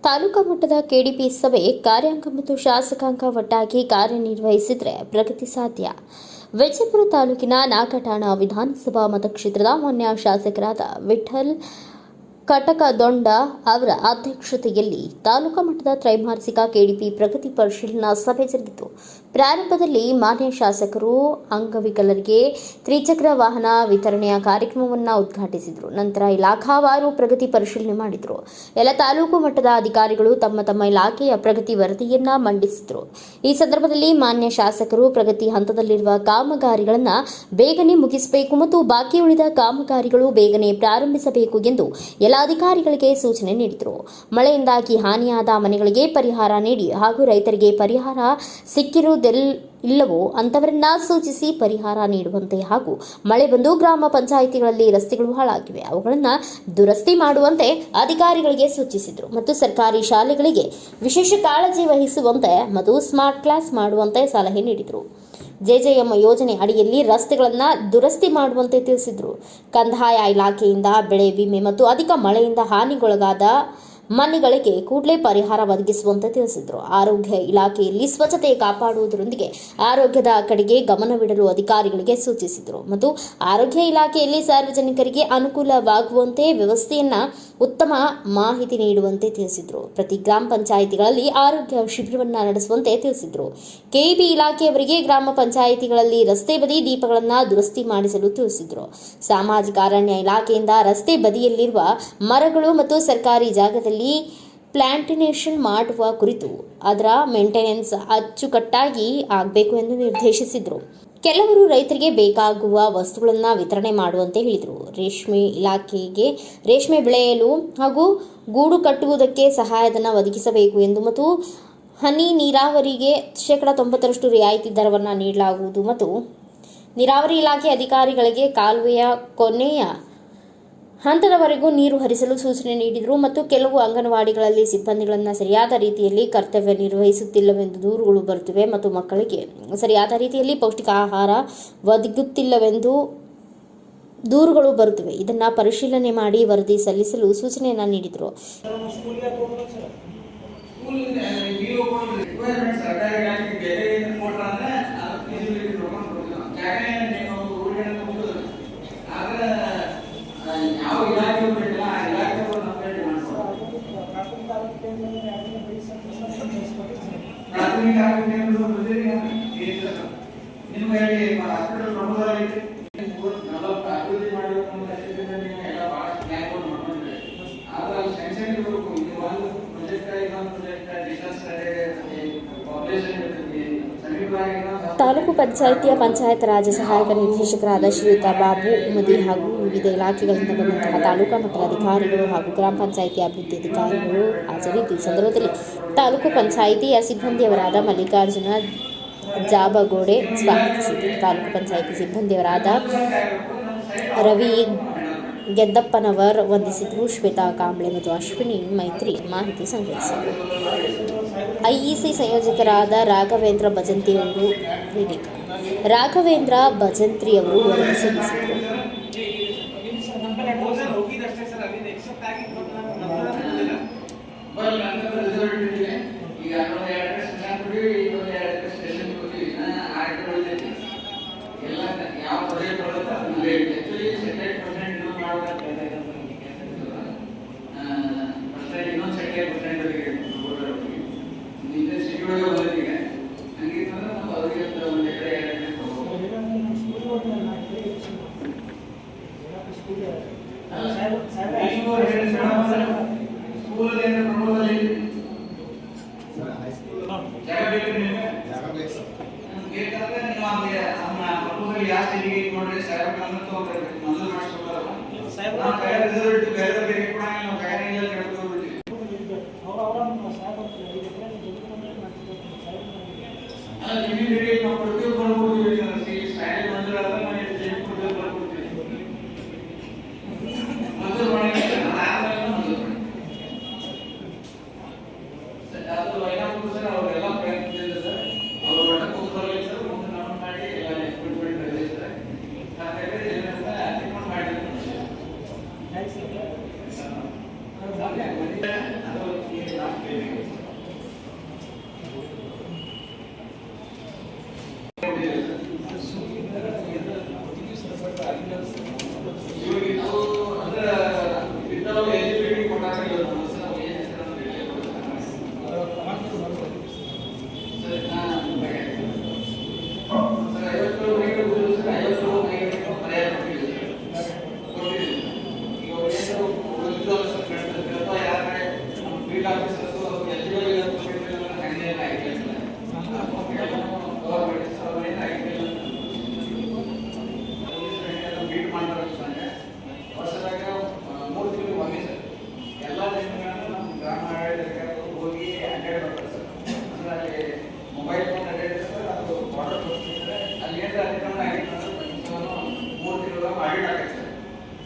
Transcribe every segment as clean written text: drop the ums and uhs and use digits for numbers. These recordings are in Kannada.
ತಾಲೂಕಾ ಮಟ್ಟದ ಕೆಡಿಪಿ ಸಭೆ ಕಾರ್ಯಾಂಗ ಮತ್ತು ಶಾಸಕಾಂಗ ಒಟ್ಟಾಗಿ ಕಾರ್ಯನಿರ್ವಹಿಸಿದರೆ ಪ್ರಗತಿ ಸಾಧ್ಯ. ವಿಜಯಪುರ ತಾಲೂಕಿನ ನಾಗಠಾಣ ವಿಧಾನಸಭಾ ಮತಕ್ಷೇತ್ರದ ಮಾನ್ಯ ಶಾಸಕರಾದ ವಿಠ್ಠಲ್ ಕಟಕದೊಂಡ ಅವರ ಅಧ್ಯಕ್ಷತೆಯಲ್ಲಿ ತಾಲೂಕಾ ಮಟ್ಟದ ತ್ರೈಮಾಸಿಕ ಕೆಡಿಪಿ ಪ್ರಗತಿ ಪರಿಶೀಲನಾ ಸಭೆ ಜರುಗಿತು. ಪ್ರಾರಂಭದಲ್ಲಿ ಮಾನ್ಯ ಶಾಸಕರು ಅಂಗವಿಕಲರಿಗೆ ತ್ರಿಚಕ್ರ ವಾಹನ ವಿತರಣೆಯ ಕಾರ್ಯಕ್ರಮವನ್ನು ಉದ್ಘಾಟಿಸಿದರು. ನಂತರ ಇಲಾಖಾವಾರು ಪ್ರಗತಿ ಪರಿಶೀಲನೆ ಮಾಡಿದರು. ಎಲ್ಲ ತಾಲೂಕು ಮಟ್ಟದ ಅಧಿಕಾರಿಗಳು ತಮ್ಮ ತಮ್ಮ ಇಲಾಖೆಯ ಪ್ರಗತಿ ವರದಿಯನ್ನ ಮಂಡಿಸಿದರು. ಈ ಸಂದರ್ಭದಲ್ಲಿ ಮಾನ್ಯ ಶಾಸಕರು ಪ್ರಗತಿ ಹಂತದಲ್ಲಿರುವ ಕಾಮಗಾರಿಗಳನ್ನು ಬೇಗನೆ ಮುಗಿಸಬೇಕು ಮತ್ತು ಬಾಕಿ ಉಳಿದ ಕಾಮಗಾರಿಗಳು ಬೇಗನೆ ಪ್ರಾರಂಭಿಸಬೇಕು ಎಂದು ಎಲ್ಲ ಅಧಿಕಾರಿಗಳಿಗೆ ಸೂಚನೆ ನೀಡಿದರು. ಮಳೆಯಿಂದಾಗಿ ಹಾನಿಯಾದ ಮನೆಗಳಿಗೆ ಪರಿಹಾರ ನೀಡಿ ಹಾಗೂ ರೈತರಿಗೆ ಪರಿಹಾರ ಸಿಕ್ಕಿರುವುದಿಲ್ಲವೋ ಅಂತವರನ್ನ ಸೂಚಿಸಿ ಪರಿಹಾರ ನೀಡುವಂತೆ ಹಾಗೂ ಮಳೆ ಬಂದು ಗ್ರಾಮ ಪಂಚಾಯಿತಿಗಳಲ್ಲಿ ರಸ್ತೆಗಳು ಹಾಳಾಗಿವೆ, ಅವುಗಳನ್ನು ದುರಸ್ತಿ ಮಾಡುವಂತೆ ಅಧಿಕಾರಿಗಳಿಗೆ ಸೂಚಿಸಿದರು ಮತ್ತು ಸರ್ಕಾರಿ ಶಾಲೆಗಳಿಗೆ ವಿಶೇಷ ಕಾಳಜಿ ವಹಿಸುವಂತೆ ಮತ್ತು ಸ್ಮಾರ್ಟ್ ಕ್ಲಾಸ್ ಮಾಡುವಂತೆ ಸಲಹೆ ನೀಡಿದರು. ಜೆಜೆಎಂ ಯೋಜನೆ ಅಡಿಯಲ್ಲಿ ರಸ್ತೆಗಳನ್ನು ದುರಸ್ತಿ ಮಾಡುವಂತೆ ತಿಳಿಸಿದರು. ಕಂದಾಯ ಇಲಾಖೆಯಿಂದ ಬೆಳೆ ವಿಮೆ ಮತ್ತು ಅಧಿಕ ಮಳೆಯಿಂದ ಹಾನಿಗೊಳಗಾದ ಮನೆಗಳಿಗೆ ಕೂಡಲೇ ಪರಿಹಾರ ಒದಗಿಸುವಂತೆ ತಿಳಿಸಿದರು. ಆರೋಗ್ಯ ಇಲಾಖೆಯಲ್ಲಿ ಸ್ವಚ್ಛತೆ ಕಾಪಾಡುವುದರೊಂದಿಗೆ ಆರೋಗ್ಯದ ಕಡೆಗೆ ಗಮನವಿಡಲು ಅಧಿಕಾರಿಗಳಿಗೆ ಸೂಚಿಸಿದರು ಮತ್ತು ಆರೋಗ್ಯ ಇಲಾಖೆಯಲ್ಲಿ ಸಾರ್ವಜನಿಕರಿಗೆ ಅನುಕೂಲವಾಗುವಂತೆ ವ್ಯವಸ್ಥೆಯನ್ನು ಉತ್ತಮ ಮಾಹಿತಿ ನೀಡುವಂತೆ ತಿಳಿಸಿದರು. ಪ್ರತಿ ಗ್ರಾಮ ಪಂಚಾಯಿತಿಗಳಲ್ಲಿ ಆರೋಗ್ಯ ಶಿಬಿರವನ್ನು ನಡೆಸುವಂತೆ ತಿಳಿಸಿದರು. ಕೆಇಬಿ ಇಲಾಖೆಯವರಿಗೆ ಗ್ರಾಮ ಪಂಚಾಯಿತಿಗಳಲ್ಲಿ ರಸ್ತೆ ಬದಿ ದೀಪಗಳನ್ನು ದುರಸ್ತಿ ಮಾಡಿಸಲು ತಿಳಿಸಿದರು. ಸಾಮಾಜಿಕ ಅರಣ್ಯ ಇಲಾಖೆಯಿಂದ ರಸ್ತೆ ಬದಿಯಲ್ಲಿರುವ ಮರಗಳು ಮತ್ತು ಸರ್ಕಾರಿ ಜಾಗದಲ್ಲಿ ಪ್ಲಾಂಟೇಷನ್ ಮಾಡುವ ಕುರಿತು ಅದರ ಮೇಂಟೆನೆನ್ಸ್ ಅಚ್ಚುಕಟ್ಟಾಗಿ ಆಗಬೇಕು ಎಂದು ನಿರ್ದೇಶಿಸಿದರು. ಕೆಲವರು ರೈತರಿಗೆ ಬೇಕಾಗುವ ವಸ್ತುಗಳನ್ನು ವಿತರಣೆ ಮಾಡುವಂತೆ ಹೇಳಿದರು. ರೇಷ್ಮೆ ಇಲಾಖೆಗೆ ರೇಷ್ಮೆ ಬೆಳೆಯಲು ಹಾಗೂ ಗೂಡು ಕಟ್ಟುವುದಕ್ಕೆ ಸಹಾಯಧನ ಒದಗಿಸಬೇಕು ಎಂದು ಮತ್ತು ಹನಿ ನೀರಾವರಿಗೆ 90% ರಿಯಾಯಿತಿ ದರವನ್ನು ನೀಡಲಾಗುವುದು ಮತ್ತು ನೀರಾವರಿ ಇಲಾಖೆ ಅಧಿಕಾರಿಗಳಿಗೆ ಕಾಲುವೆಯ ಕೊನೆಯ ಹಂತದವರೆಗೂ ನೀರು ಹರಿಸಲು ಸೂಚನೆ ನೀಡಿದರು ಮತ್ತು ಕೆಲವು ಅಂಗನವಾಡಿಗಳಲ್ಲಿ ಸಿಬ್ಬಂದಿಗಳನ್ನು ಸರಿಯಾದ ರೀತಿಯಲ್ಲಿ ಕರ್ತವ್ಯ ನಿರ್ವಹಿಸುತ್ತಿಲ್ಲವೆಂದು ದೂರುಗಳು ಬರುತ್ತಿವೆ ಮತ್ತು ಮಕ್ಕಳಿಗೆ ಸರಿಯಾದ ರೀತಿಯಲ್ಲಿ ಪೌಷ್ಟಿಕ ಆಹಾರ ಒದಗುತ್ತಿಲ್ಲವೆಂದು ದೂರುಗಳು ಬರುತ್ತಿವೆ. ಇದನ್ನು ಪರಿಶೀಲನೆ ಮಾಡಿ ವರದಿ ಸಲ್ಲಿಸಲು ಸೂಚನೆಯನ್ನು ನೀಡಿದರು. ತಾಲೂಕು ಪಂಚಾಯಿತಿಯ ಪಂಚಾಯತ್ ರಾಜ್ ಸಹಾಯಕ ನಿರ್ದೇಶಕರಾದ ಶ್ರೀಯುತ ಬಾಬು ಉಮದಿ ಹಾಗೂ ವಿವಿಧ ಇಲಾಖೆಗಳಿಂದ ಬಂದಂತಹ ತಾಲೂಕಾ ಮಟ್ಟದ ಅಧಿಕಾರಿಗಳು ಹಾಗೂ ಗ್ರಾಮ ಪಂಚಾಯಿತಿ ಅಭಿವೃದ್ಧಿ ಅಧಿಕಾರಿಗಳು ಹಾಜರಿದ್ದು ಈ ಸಂದರ್ಭದಲ್ಲಿ ತಾಲೂಕು ಪಂಚಾಯಿತಿಯ ಸಿಬ್ಬಂದಿಯವರಾದ ಮಲ್ಲಿಕಾರ್ಜುನ ಜಾಬಗೋಡೆ ಸ್ವಾಗತಿಸಿದರು. ತಾಲೂಕು ಪಂಚಾಯಿತಿ ಸಿಬ್ಬಂದಿಯವರಾದ ರವಿ ಗೆದ್ದಪ್ಪನವರ್ ವಂದಿಸಿದರು. ಶ್ವೇತಾ ಕಾಂಬ್ಳೆ ಮತ್ತು ಅಶ್ವಿನಿ ಮೈತ್ರಿ ಮಾಹಿತಿ ಸಂಗ್ರಹಿಸಿದರು. ಐಇಸಿ ಸಂಯೋಜಕರಾದ ರಾಘವೇಂದ್ರ ಭಜಂತ್ರಿಯವರು ವರದಿ ಸಲ್ಲಿಸಿದರು. ಅಡ್ಡಾಡಿ ಬರ್ತಾರೆ ಸರ್. ಅಂದ್ರೆ ಅಲ್ಲಿ ಮೊಬೈಲ್ ಫೋನ್ ಅಡ್ಡಾಡಿ ಸರ್, ಅದು ಬಾರ್ಡರ್ ತೋರಿಸ್ತಿದ್ರೆ ಅಲ್ಲಿ ಏನಾರ ಅತಿಕ್ರಮಣ ಆಗಿತ್ತು ಅಂದ್ರೆ 3 ತಿಂಗಳ ಆಡಿಟ್ ಆಗತ್ತೆ ಸರ್.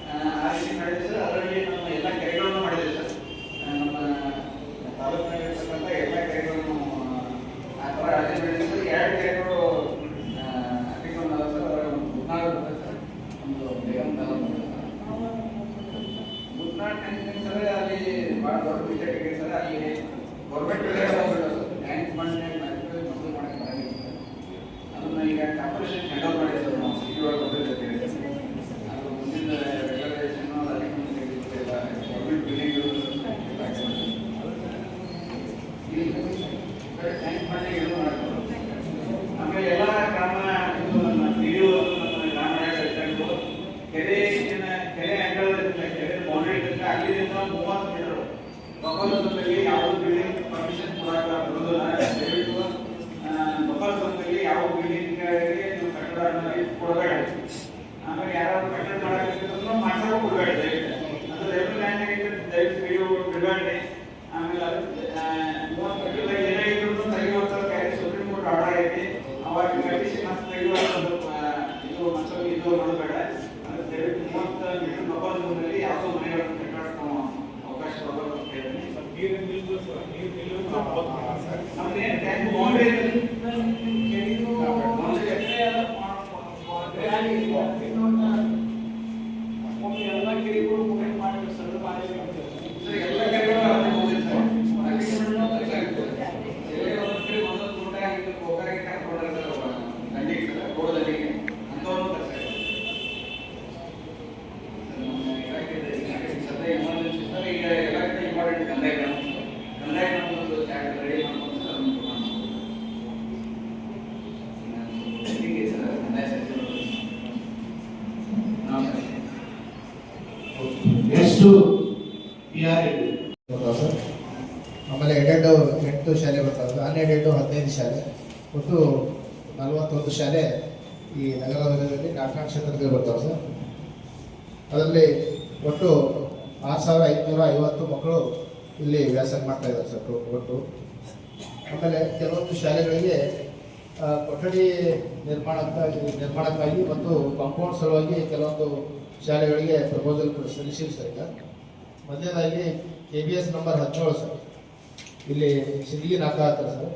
ಆ ರೀತಿ ಮಾಡಿದೆ ಸರ್. ಅದರಲ್ಲಿ ನಮ್ಮ ಎಲ್ಲ ಕೆರೆಗಳನ್ನು ಮಾಡಿದೆ ಸರ್. ನಮ್ಮ ತಾಲೂಕಿನಲ್ಲಿರ್ತಕ್ಕಂಥ ಎಲ್ಲ ಕೆರೆಗಳನ್ನು ಆ ಥರ ಅದೇ ಮಾಡಿದೆ ಸರ್. 2 ಕೆರೆಗಳು ಅತಿಕ್ರಮಣ ಅದ ಸರ್. ಅದರ 14 ಬರ್ತದೆ ಸರ್. ಒಂದು ಬೇಗಂ ಸರ್, ಅಲ್ಲಿ ಭಾಳ ದೊಡ್ಡ ಮಿಸ್ಟೇಕ್ ಆಗಿದೆ ಸರ್. ಅಲ್ಲಿ ಗೌರ್ಮೆಂಟ್ ಟ್ಯಾಂಕ್ ಮಾಡಿ ಮೊದಲು ಮಾಡಕ್ಕೆ ಬರಂಗಿಲ್ಲ ಸರ್. ಅದನ್ನು ಈಗ ಕಾರ್ಪೊರೇಷನ್ ಹ್ಯಾಂಡ್ ಓವರ್ ಮಾಡಿ ಸರ್. ನಾವು ಸಿಟಿ ಒಳಗೆ ಗೊತ್ತಿರ್ತೇವೆ. ಅದು ಮುಂದಿನ ರೆಗ್ಯುಲರೇಷನ್ ಅದಕ್ಕೆ ಗೌರ್ಮೆಂಟ್ ಬಿಲ್ಡಿಂಗ್ ಟ್ಯಾಂಕ್ ಮಾಡಿ ಇದು ಮಾಡ್ತಾರೆ. ಆಮೇಲೆ ಎಲ್ಲ ಗ್ರಾಮ ಇದು ನಮ್ಮ ಹಿರಿಯು ನಮ್ಮ ಗ್ರಾಮ ಆಡಳಿತ ಕೆರೆ ಅಂಗಳ ಕೆರೆ ಬೌಂಡ್ರಿ ಇರುತ್ತೆ. ಅಲ್ಲಿಂದ 30 ಮೀಟರ್ ಬಫರ್ ಯಾವ ಬಿಲ್ಡಿಂಗ್ ಪರ್ಮಿಷನ್ ಕೊಡಾಕ ಬರೋದಿಲ್ಲ. ದಯವಿಟ್ಟು ಬಫರ್ ಝೋನ್ನಲ್ಲಿ ಯಾವ ಬಿಲ್ಡಿಂಗ್ಗೆ ನೀವು ಕಟ್ಟಡ ಕೊಡಬೇಡ. ಆಮೇಲೆ ಯಾರಾದ್ರೂ ಕಟ್ಟಡ ಮಾಡಕ್ಕೆ ಮಾಡ್ಸೋಕೆ ಕೊಡಬೇಡ. ಅದು ರೆವೆನ್ಯೂ ಲ್ಯಾಂಡ್ ಆಗಿದ್ರೆ ದಯವಿಟ್ಟು ವಿಡಿಯೋ ಬಿಡಬೇಡಿ. ಆಮೇಲೆ ಅದು 30 ಮೀಟರ್ ಏನಾಗಿದ್ರು ತೆಗೆಯುವಂಥ ಸುಪ್ರೀಂ ಕೋರ್ಟ್ ಆರ್ಡರ್ ಆಗೈತಿ. ಅವಾಗ ಕಂಡೀಷನ್ ಅಂತ ತೆಗೆಯುವಂಥ ಇದು ಮನಸ್ಸಲ್ಲಿ ಇದು ಮಾಡಬೇಡ. ಅಂದ್ರೆ ದಯವಿಟ್ಟು 30 ಮೀಟರ್ ಬಫರ್ ಝೋನ್ನಲ್ಲಿ ಯಾವುದೋ ಮನೆಗಳನ್ನು ಕಟ್ಟಡ ಅವಕಾಶ ಕೊಡಬೇಕು ಅಂತ ಹೇಳ್ತೀನಿ. ನಮ್ದು ಏನು ಟ್ಯಾಂಕ್ ಬೌಂಡ್ರಿ ಎಲ್ಲ ಕೆರೆಗಳು ಮಾಡಬೇಕು ಸರ್. ಎಲ್ಲ ಕೆರೆಗಳು ಆಮೇಲೆ 8 ಶಾಲೆ ಬರ್ತಾವೆ. 12, 15 ಶಾಲೆ, ಒಟ್ಟು 41 ಶಾಲೆ ಈ ನಗರದಲ್ಲಿ ನಾಟಕ ಕ್ಷೇತ್ರದಲ್ಲಿ ಬರ್ತಾವೆ ಸರ್. ಅದರಲ್ಲಿ ಒಟ್ಟು 6550 ಮಕ್ಕಳು ಇಲ್ಲಿ ವ್ಯಾಸಂಗ ಮಾಡ್ತಾ ಇದ್ದಾರೆ ಸರ್ ಒಟ್ಟು. ಆಮೇಲೆ ಕೆಲವೊಂದು ಶಾಲೆಗಳಿಗೆ ಕೊಠಡಿ ನಿರ್ಮಾಣಕ್ಕಾಗಿ ಮತ್ತು ಕಾಂಪೌಂಡ್ ಸಲುವಾಗಿ ಕೆಲವೊಂದು ಶಾಲೆಗಳಿಗೆ ಪ್ರಪೋಸಲ್ ಸಲ್ಲಿಸಿವಿ ಸರ್. ಈಗ ಮೊದಲನೇದಾಗಿ KBS ನಂಬರ್ 17 ಸರ್, ಇಲ್ಲಿ ಸಿಂದಗಿ ನಾಕ ಆಗ್ತದೆ ಸರ್.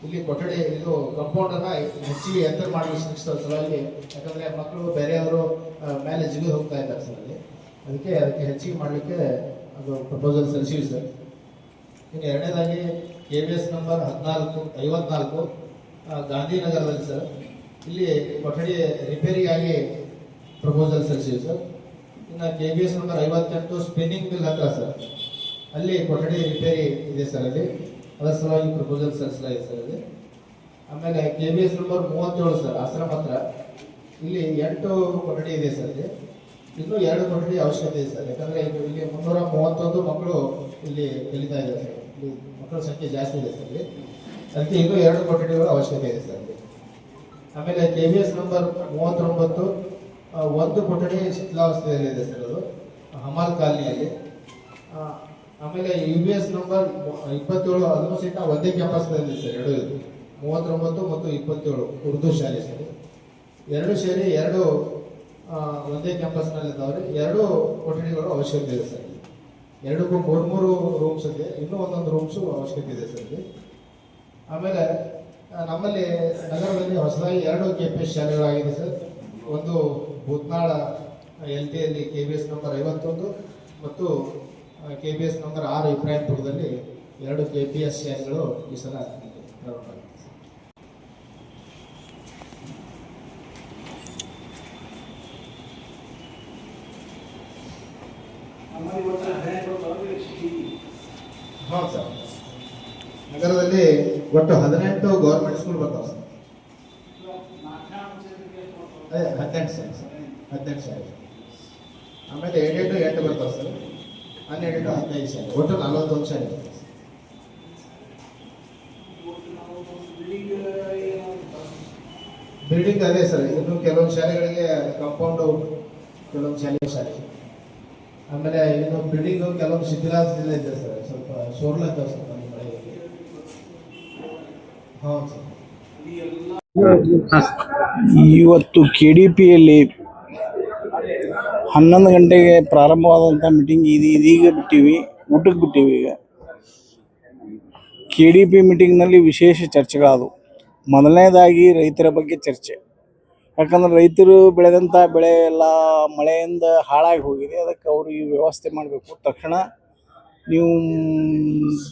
ಇಲ್ಲಿ ಕೊಠಡಿ ಇದು ಕಾಂಪೌಂಡನ್ನು ಹೆಚ್ಚಿಗೆ ಎತ್ತರ ಮಾಡಿ ಸಲುವಾಗಿ, ಯಾಕಂದರೆ ಮಕ್ಕಳು ಬೇರೆಯವರು ಮೇಲೆ ಜಿಗಿದು ಹೋಗ್ತಾ ಇದ್ದಾರೆ ಸರ್. ಅದಕ್ಕೆ ಹೆಚ್ಚಿಗೆ ಮಾಡಲಿಕ್ಕೆ ಅದು ಪ್ರಪೋಸಲ್ ಸಲ್ಲಿಸಿವಿ ಸರ್. ಇನ್ನು ಎರಡನೇದಾಗಿ KBS ನಂಬರ್ 54 ಗಾಂಧಿನಗರದಲ್ಲಿ ಸರ್, ಇಲ್ಲಿ ಕೊಠಡಿ ರಿಪೇರಿಗಾಗಿ ಪ್ರಪೋಸಲ್ ಸಲ್ಲಿಸಿವಿ ಸರ್. ಇನ್ನು KBS ನಂಬರ್ 58 ಸ್ಪಿನ್ನಿಂಗ್ ಮಿಲ್ ಹತ್ರ ಸರ್, ಅಲ್ಲಿ ಕೊಠಡಿ ರಿಪೇರಿ ಇದೆ ಸರ್. ಅಲ್ಲಿ ಅದರ ಸಲುವಾಗಿ ಪ್ರಪೋಸಲ್ ಸಲ್ಲಿಸಲಾಗಿದೆ ಸರ್ ಅಲ್ಲಿ. ಆಮೇಲೆ KBS ನಂಬರ್ 37 ಸರ್, ಆಶ್ರಮ ಹತ್ರ, ಇಲ್ಲಿ 8 ಕೊಠಡಿ ಇದೆ ಸರ್. ಇಲ್ಲಿ ಇನ್ನೂ 2 ಕೊಠಡಿ ಅವಶ್ಯಕತೆ ಇದೆ ಸರ್. ಯಾಕಂದರೆ ಇಲ್ಲಿ 331 ಮಕ್ಕಳು ಇಲ್ಲಿ ಕಲಿತಾ ಇದ್ದಾರೆ ಸರ್. ಇಲ್ಲಿ ಮಕ್ಕಳ ಸಂಖ್ಯೆ ಜಾಸ್ತಿ ಇದೆ ಸರ್ ಇಲ್ಲಿ. ಅದಕ್ಕೆ ಇನ್ನೂ 2 ಕೊಠಡಿಗಳು ಅವಶ್ಯಕತೆ ಇದೆ ಸರ್ ಅಲ್ಲಿ. ಆಮೇಲೆ KBS ನಂಬರ್ 39 1 ಕೊಠಡಿ ಶಿಥಿಲಾವಸ್ಥೆಯಲ್ಲಿದೆ ಸರ್, ಅದು ಹಮಾಲ್ ಕಾಲನಿಯಲ್ಲಿ. ಆಮೇಲೆ UBS ನಂಬರ್ 27 ಅದನ್ನು ಸಹಿತ ಒಂದೇ ಕ್ಯಾಂಪಸ್ನಲ್ಲಿ ಸರ್. 2 39 ಮತ್ತು 27 ಉರ್ದು ಶಾಲೆ ಸರ್. 2 ಶಾಲೆ 2 ಒಂದೇ ಕ್ಯಾಂಪಸ್ನಲ್ಲಿದ್ದಾವೆ. 2 ಕೊಠಡಿಗಳು ಅವಶ್ಯಕತೆ ಇದೆ ಸರ್. 2ಕ್ಕೂ 3 ರೂಮ್ಸ್ ಇದೆ. ಇನ್ನೂ ಒಂದೊಂದು ರೂಮ್ಸು ಅವಶ್ಯಕತೆ ಇದೆ ಸರ್. ಆಮೇಲೆ ನಮ್ಮಲ್ಲಿ ನಗರದಲ್ಲಿ ಹೊಸದಾಗಿ 2 KPS ಶಾಲೆಗಳಾಗಿದೆ ಸರ್. ಒಂದು ಭೂತ್ನಾಳ LTಯಲ್ಲಿ KBS ನಂಬರ್ 51 ಮತ್ತು KBS ನಂಬರ್ 6 ಇಬ್ರಾಹಿಂಪುರದಲ್ಲಿ 2 KPS ಶಾಲೆಗಳು ಈ ಸಲ ಪ್ರಾರಂಭ ಆಗಿದೆ. ಹಾಂ ಸರ್, ನಗರದಲ್ಲಿ ಒಟ್ಟು 18 ಗೌರ್ಮೆಂಟ್ ಸ್ಕೂಲ್ ಬರ್ತಾವೆ ಸರ್. 18 ಸರ್, 18 ಶಾಲೆ. ಆಮೇಲೆ 8 ಬರ್ತಾವೆ ಸರ್. 12 15 ಶಾಲೆ, ಒಟ್ಟು 41 ಶಾಲೆ ಬರ್ತಾವೆ ಸರ್. ಬಿಲ್ಡಿಂಗ್ ಅದೇ ಸರ್. ಇನ್ನು ಕೆಲವೊಂದು ಶಾಲೆಗಳಿಗೆ ಕಾಂಪೌಂಡು, ಕೆಲವೊಂದು ಶಾಲೆ. ಆಮೇಲೆ ಇನ್ನು ಬಿಲ್ಡಿಂಗು ಕೆಲವೊಂದು ಶಿಥಿಲಾವಸ್ಥೆ ಇದೆ ಸರ್. ಸ್ವಲ್ಪ ಸೋರ್ಲತ್ತ ಸರ್ ನಮ್ಮ ಮಳೆಯಲ್ಲಿ. ಹೌದು ಸರ್. ಇವತ್ತು KDPಯಲ್ಲಿ 11 ಗಂಟೆಗೆ ಪ್ರಾರಂಭವಾದಂಥ ಮೀಟಿಂಗ್ ಇದೀಗ ಬಿಟ್ಟಿವಿ, ಊಟಕ್ಕೆ ಬಿಟ್ಟಿವಿ. ಈಗ KDP ಮೀಟಿಂಗ್ನಲ್ಲಿ ವಿಶೇಷ ಚರ್ಚೆಗಳಾದವು. ಮೊದಲನೇದಾಗಿ ರೈತರ ಬಗ್ಗೆ ಚರ್ಚೆ. ಯಾಕಂದ್ರೆ ರೈತರು ಬೆಳೆದಂಥ ಬೆಳೆ ಎಲ್ಲ ಮಳೆಯಿಂದ ಹಾಳಾಗಿ ಹೋಗಿದೆ. ಅದಕ್ಕೆ ಅವ್ರಿಗೆ ವ್ಯವಸ್ಥೆ ಮಾಡಬೇಕು. ತಕ್ಷಣ ನೀವು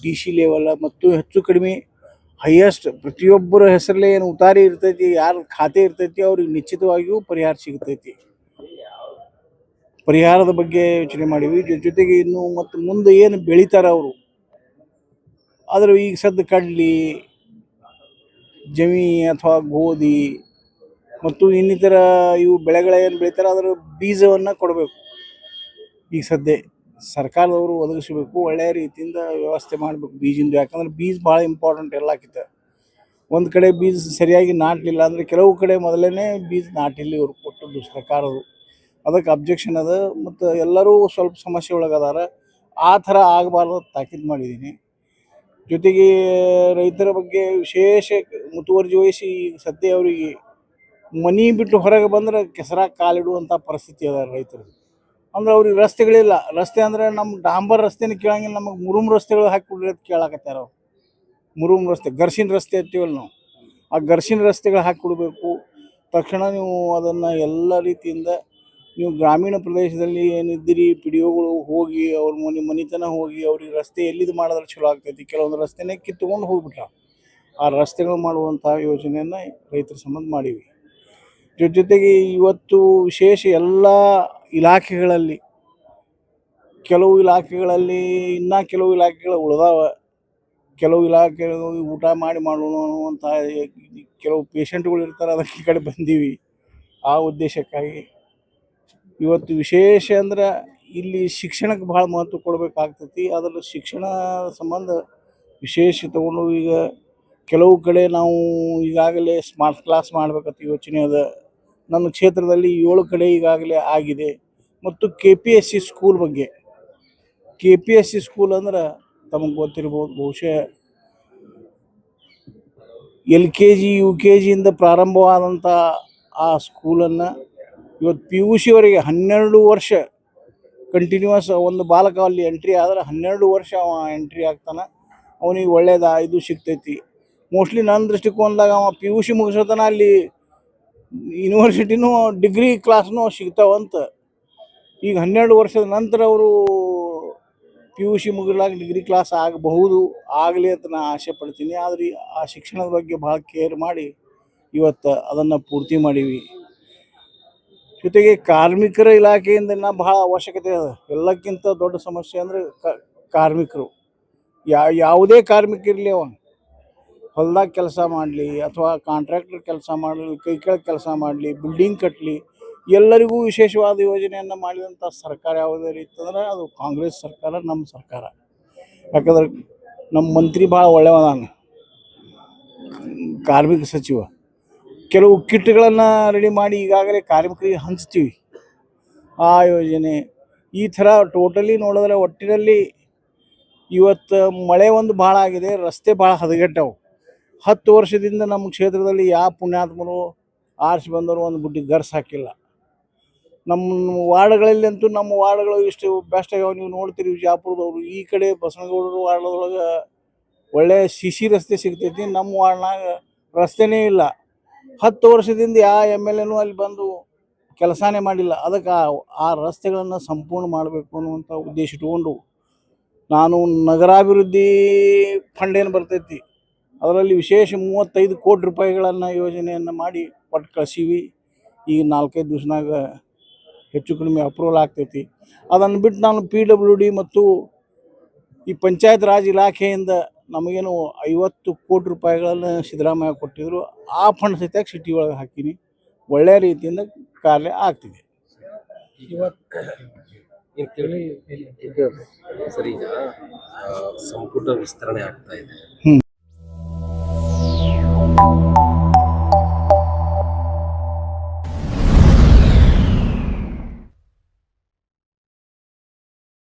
DC ಲೆವೆಲ್ ಮತ್ತು ಹೆಚ್ಚು ಕಡಿಮೆ ಹೈಯೆಸ್ಟ್ ಪ್ರತಿಯೊಬ್ಬರ ಹೆಸರಲ್ಲೇ ಏನು ಉತಾರಿ ಇರ್ತೈತಿ, ಯಾರ ಖಾತೆ ಇರ್ತೈತಿ ಅವ್ರಿಗೆ ನಿಶ್ಚಿತವಾಗಿಯೂ ಪರಿಹಾರ ಸಿಗ್ತೈತಿ. ಪರಿಹಾರದ ಬಗ್ಗೆ ಯೋಚನೆ ಮಾಡೀವಿ. ಜೊತೆಗೆ ಇನ್ನು ಮತ್ತು ಮುಂದೆ ಏನು ಬೆಳಿತಾರೆ ಅವರು, ಆದರೆ ಈಗ ಸದ್ಯ ಕಡ್ಲಿ, ಜಮಿ ಅಥವಾ ಗೋಧಿ ಮತ್ತು ಇನ್ನಿತರ ಇವು ಬೆಳೆಗಳೇನು ಬೆಳಿತಾರೆ ಅದರ ಬೀಜವನ್ನು ಕೊಡಬೇಕು. ಈಗ ಸದ್ಯ ಸರ್ಕಾರದವರು ಒದಗಿಸಬೇಕು, ಒಳ್ಳೆಯ ರೀತಿಯಿಂದ ವ್ಯವಸ್ಥೆ ಮಾಡಬೇಕು ಬೀಜಿಂದು. ಯಾಕಂದ್ರೆ ಬೀಜ ಭಾಳ ಇಂಪಾರ್ಟೆಂಟ್ ಎಲ್ಲಕ್ಕಿಂತ. ಒಂದು ಕಡೆ ಬೀಜ ಸರಿಯಾಗಿ ನಾಟಲಿಲ್ಲ ಅಂದರೆ ಕೆಲವು ಕಡೆ ಮೊದಲೇ ಬೀಜ ನಾಟಿಲ್ಲಿ ಇವ್ರು ಕೊಟ್ಟದ್ದು ಸರ್ಕಾರದು. ಅದಕ್ಕೆ ಅಬ್ಜೆಕ್ಷನ್ ಅದ. ಮತ್ತು ಎಲ್ಲರೂ ಸ್ವಲ್ಪ ಸಮಸ್ಯೆ ಒಳಗದಾರ. ಆ ಥರ ಆಗಬಾರ್ದು ತಾಕೀತು ಮಾಡಿದ್ದೀನಿ. ಜೊತೆಗೆ ರೈತರ ಬಗ್ಗೆ ವಿಶೇಷ ಮುತುವರ್ಜಿ ವಹಿಸಿ ಸದ್ಯ ಅವರಿಗೆ ಮನೆ ಬಿಟ್ಟು ಹೊರಗೆ ಬಂದ್ರೆ ಕೆಸರಾಗಿ ಕಾಲಿಡುವಂಥ ಪರಿಸ್ಥಿತಿ ಅದ ರೈತರು. ಅಂದ್ರೆ ಅವ್ರಿಗೆ ರಸ್ತೆಗಳಿಲ್ಲ. ರಸ್ತೆ ಅಂದರೆ ನಮ್ಮ ಡಾಂಬರ್ ರಸ್ತೆನ ಕೇಳಂಗಿಲ್ಲ, ನಮಗೆ ಮುರುಮ್ ರಸ್ತೆಗಳು ಹಾಕಿಬಿಡ್ರಿ ಅಂತ ಕೇಳಾಕತ್ಯಾರ ಅವ್ರು. ಮುರುಮ್ ರಸ್ತೆ, ಗರ್ಸಿನ ರಸ್ತೆ ಅಂತೀವಲ್ಲ ನಾವು, ಆ ಗರ್ಸಿನ ರಸ್ತೆಗಳು ಹಾಕಿಕೊಡ್ಬೇಕು. ತಕ್ಷಣ ನೀವು ಅದನ್ನು ಎಲ್ಲ ರೀತಿಯಿಂದ ನೀವು ಗ್ರಾಮೀಣ ಪ್ರದೇಶದಲ್ಲಿ ಏನಿದ್ದೀರಿ PDOಗಳು ಹೋಗಿ ಅವ್ರ ಮನೆತನ ಹೋಗಿ ಅವ್ರಿಗೆ ರಸ್ತೆ ಎಲ್ಲಿದು ಮಾಡಿದ್ರೆ ಚಲೋ ಆಗ್ತೈತಿ. ಕೆಲವೊಂದು ರಸ್ತೆನೇ ಕಿತ್ತುಕೊಂಡು ಹೋಗ್ಬಿಟ್ರ. ಆ ರಸ್ತೆಗಳು ಮಾಡುವಂಥ ಯೋಜನೆಯನ್ನು ರೈತರ ಸಂಬಂಧ ಮಾಡೀವಿ. ಜೊತೆಗೆ ಇವತ್ತು ವಿಶೇಷ ಎಲ್ಲ ಇಲಾಖೆಗಳಲ್ಲಿ ಕೆಲವು ಇಲಾಖೆಗಳಲ್ಲಿ ಇನ್ನೂ ಕೆಲವು ಇಲಾಖೆಗಳು ಉಳಿದಾವ. ಕೆಲವು ಇಲಾಖೆಗಳು ಊಟ ಮಾಡಿ ಮಾಡೋಣ ಅನ್ನುವಂಥ ಕೆಲವು ಪೇಷಂಟ್ಗಳು ಇರ್ತಾರೆ. ಅದಕ್ಕೆ ಈ ಕಡೆ ಬಂದೀವಿ. ಆ ಉದ್ದೇಶಕ್ಕಾಗಿ ಇವತ್ತು ವಿಶೇಷ ಅಂದ್ರೆ ಇಲ್ಲಿ ಶಿಕ್ಷಣಕ್ಕೆ ಭಾಳ ಮಹತ್ವ ಕೊಡಬೇಕಾಗ್ತೈತಿ. ಅದರ ಶಿಕ್ಷಣ ಸಂಬಂಧ ವಿಶೇಷ ತಗೊಂಡು ಈಗ ಕೆಲವು ಕಡೆ ನಾವು ಈಗಾಗಲೇ ಸ್ಮಾರ್ಟ್ ಕ್ಲಾಸ್ ಮಾಡಬೇಕಂತ ಯೋಚನೆ ಅದ. ನನ್ನ ಕ್ಷೇತ್ರದಲ್ಲಿ 7 ಕಡೆ ಈಗಾಗಲೇ ಆಗಿದೆ. ಮತ್ತು KPSC ಸ್ಕೂಲ್ ಬಗ್ಗೆ, KPSC ಸ್ಕೂಲ್ ಅಂದ್ರೆ ತಮಗೆ ಗೊತ್ತಿರ್ಬೋದು ಬಹುಶಃ LKG UKGಯಿಂದ ಪ್ರಾರಂಭವಾದಂಥ ಆ ಸ್ಕೂಲನ್ನು ಇವತ್ತು PUC ವರೆಗೆ 12 ವರ್ಷ ಕಂಟಿನ್ಯೂಸ್ ಒಂದು ಬಾಲಕ ಅಲ್ಲಿ ಎಂಟ್ರಿ ಆದರೆ 12 ವರ್ಷ ಅವ ಎಂಟ್ರಿ ಆಗ್ತಾನೆ. ಅವನಿಗೆ ಒಳ್ಳೇದು ಇದು ಸಿಗ್ತೈತಿ. ಮೋಸ್ಟ್ಲಿ ನನ್ನ ದೃಷ್ಟಿಕೋನದಾಗ ಅವ PUC ಮುಗಿಸೋತನ ಅಲ್ಲಿ ಯೂನಿವರ್ಸಿಟಿನೂ ಡಿಗ್ರಿ ಕ್ಲಾಸ್ನೂ ಸಿಗ್ತಾವಂತ. ಈಗ 12 ವರ್ಷದ ನಂತರ ಅವರು PUC ಮುಗಿಲಾಗ ಡಿಗ್ರಿ ಕ್ಲಾಸ್ ಆಗಬಹುದು, ಆಗಲಿ ಅಂತ ನಾನು ಆಸೆ ಪಡ್ತೀನಿ. ಆದರೆ ಆ ಶಿಕ್ಷಣದ ಬಗ್ಗೆ ಭಾಳ ಕೇರ್ ಮಾಡಿ ಇವತ್ತು ಅದನ್ನು ಪೂರ್ತಿ ಮಾಡೀವಿ. ಜೊತೆಗೆ ಕಾರ್ಮಿಕರ ಇಲಾಖೆಯಿಂದ ಭಾಳ ಅವಶ್ಯಕತೆ ಅದ. ಎಲ್ಲಕ್ಕಿಂತ ದೊಡ್ಡ ಸಮಸ್ಯೆ ಅಂದರೆ ಕಾರ್ಮಿಕರು. ಯಾವುದೇ ಕಾರ್ಮಿಕ ಇರಲಿ, ಅವ ಹೊಲ್ದಾಗ ಕೆಲಸ ಮಾಡಲಿ ಅಥವಾ ಕಾಂಟ್ರಾಕ್ಟರ್ ಕೆಲಸ ಮಾಡಲಿ, ಕೈ ಕೆಳಗೆ ಕೆಲಸ ಮಾಡಲಿ, ಬಿಲ್ಡಿಂಗ್ ಕಟ್ಟಲಿ, ಎಲ್ಲರಿಗೂ ವಿಶೇಷವಾದ ಯೋಜನೆಯನ್ನು ಮಾಡಿದಂಥ ಸರ್ಕಾರ ಯಾವುದೇ ರೀತಿ ಅಂದ್ರೆ ಅದು ಕಾಂಗ್ರೆಸ್ ಸರ್ಕಾರ, ನಮ್ಮ ಸರ್ಕಾರ. ಯಾಕಂದ್ರೆ ನಮ್ಮ ಮಂತ್ರಿ ಭಾಳ ಒಳ್ಳೆಯವದಾನ, ಕಾರ್ಮಿಕ ಸಚಿವ. ಕೆಲವು ಕಿಟ್ಗಳನ್ನು ರೆಡಿ ಮಾಡಿ ಈಗಾಗಲೇ ಕಾರ್ಮಿಕರಿಗೆ ಹಂಚ್ತೀವಿ. ಆ ಯೋಜನೆ ಈ ಥರ ಟೋಟಲಿ ನೋಡಿದ್ರೆ ಒಟ್ಟಿನಲ್ಲಿ ಇವತ್ತು ಮಳೆ ಒಂದು ಭಾಳ ಆಗಿದೆ, ರಸ್ತೆ ಭಾಳ ಹದಗೆಟ್ಟವು. 10 ವರ್ಷದಿಂದ ನಮ್ಮ ಕ್ಷೇತ್ರದಲ್ಲಿ ಯಾವ ಪುಣ್ಯಾತ್ಮರು ಆರಿಸಿ ಬಂದವರು ಒಂದು ಬುಡ್ಡಿ ಗರ್ಸ್ ಹಾಕಿಲ್ಲ. ನಮ್ಮ ವಾರ್ಡ್ಗಳಲ್ಲಿ ಅಂತೂ ನಮ್ಮ ವಾರ್ಡ್ಗಳು ಇಷ್ಟು ಬೆಸ್ಟ್ ಆಗ್ಯಾವ. ನೀವು ನೋಡ್ತೀರಿ ವಿಜಯಪುರದವರು, ಈ ಕಡೆ ಬಸವನಗೌಡರು ವಾರ್ಡ್ದೊಳಗೆ ಒಳ್ಳೆಯ CC ರಸ್ತೆ ಸಿಗ್ತೈತಿ. ನಮ್ಮ ವಾರ್ಡ್ನಾಗ ರಸ್ತೆನೇ ಇಲ್ಲ. 10 ವರ್ಷದಿಂದ ಯಾವ MLAನೂ ಅಲ್ಲಿ ಬಂದು ಕೆಲಸನೇ ಮಾಡಿಲ್ಲ. ಅದಕ್ಕೆ ಆ ರಸ್ತೆಗಳನ್ನು ಸಂಪೂರ್ಣ ಮಾಡಬೇಕು ಅನ್ನುವಂಥ ಉದ್ದೇಶ ಇಟ್ಕೊಂಡು ನಾನು ನಗರಾಭಿವೃದ್ಧಿ ಫಂಡ್ ಏನು ಬರ್ತೈತಿ ಅದರಲ್ಲಿ ವಿಶೇಷ 35 ಕೋಟಿ ರೂಪಾಯಿಗಳನ್ನು ಯೋಜನೆಯನ್ನು ಮಾಡಿ ಕೊಟ್ಟು ಕಳಿಸೀವಿ. ಈಗ 4-5 ದಿವಸನಾಗ ಹೆಚ್ಚು ಕಡಿಮೆ ಅಪ್ರೂವಲ್ ಆಗ್ತೈತಿ. ಅದನ್ನು ಬಿಟ್ಟು ನಾನು PWD ಮತ್ತು ಈ ಪಂಚಾಯತ್ ರಾಜ್ ಇಲಾಖೆಯಿಂದ ನಮಗೇನು 50 ಕೋಟಿ ರೂಪಾಯಿಗಳನ್ನು ಸಿದ್ದರಾಮಯ್ಯ ಕೊಟ್ಟಿದ್ದರು. ಆ ಫಂಡ್ ಸಹಿತ ಸಿಟಿ ಒಳಗೆ ಹಾಕೀನಿ. ಒಳ್ಳೆಯ ರೀತಿಯಿಂದ ಕಾರ್ಯ ಆಗ್ತಿದೆ. ಸರಿ, ಈಗ ಸಂಪುಟ ವಿಸ್ತರಣೆ ಆಗ್ತಾ ಇದೆ.